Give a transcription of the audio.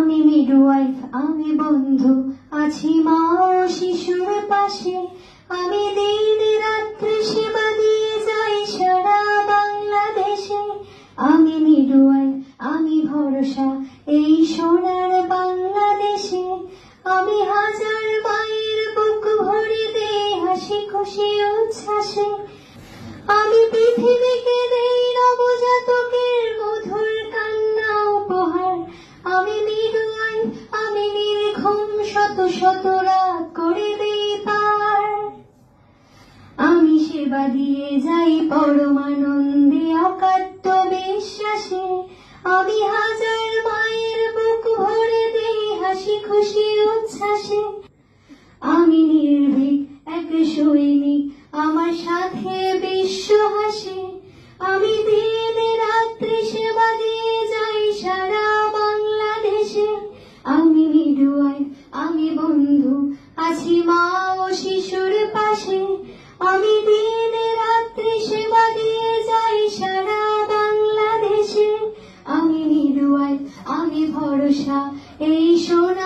আমি মিডওয়াইফ, আমি বন্ধু, আছি মা ও শিশুর পাশে। আমি দিন রাত্রি সেবা দিয়ে যাই সারা বাংলাদেশে। আমি মিডওয়াইফ, আমি ভরসা এই সোনার বাংলাদেশে। আমি হাজার মায়ের বুক ভরে দেই হাসি খুশি উচ্ছ্বাসে। আমি পৃথিবীকে দেই নবজাতকের মধুর কান্না উপহার। আমি মিডওয়াইফ, আমি নির্ঘুম শত শত রাত করে দেই পার। আমি সেবা দিয়ে যাই পরমানন্দে অকাট্য বিশ্বাসে। আমি হাজার মায়ের বুক ভরে দেই হাসি খুশি উচ্ছ্বাসে। আমি নির্ভীক এক সৈনিক, আমার সাথে বিশ্ব হাসে। আমি দিন রাত্রি সেবা দিয়ে যাই সারা বাংলাদেশে। আমি মিডওয়াইফ, আমি বন্ধু, আছি মা ও শিশুর পাশে। আমি দিন রাত্রি সেবা দিয়ে যাই সারা বাংলাদেশে। আমি মিডওয়াইফ, আমি ভরসা এই সোনা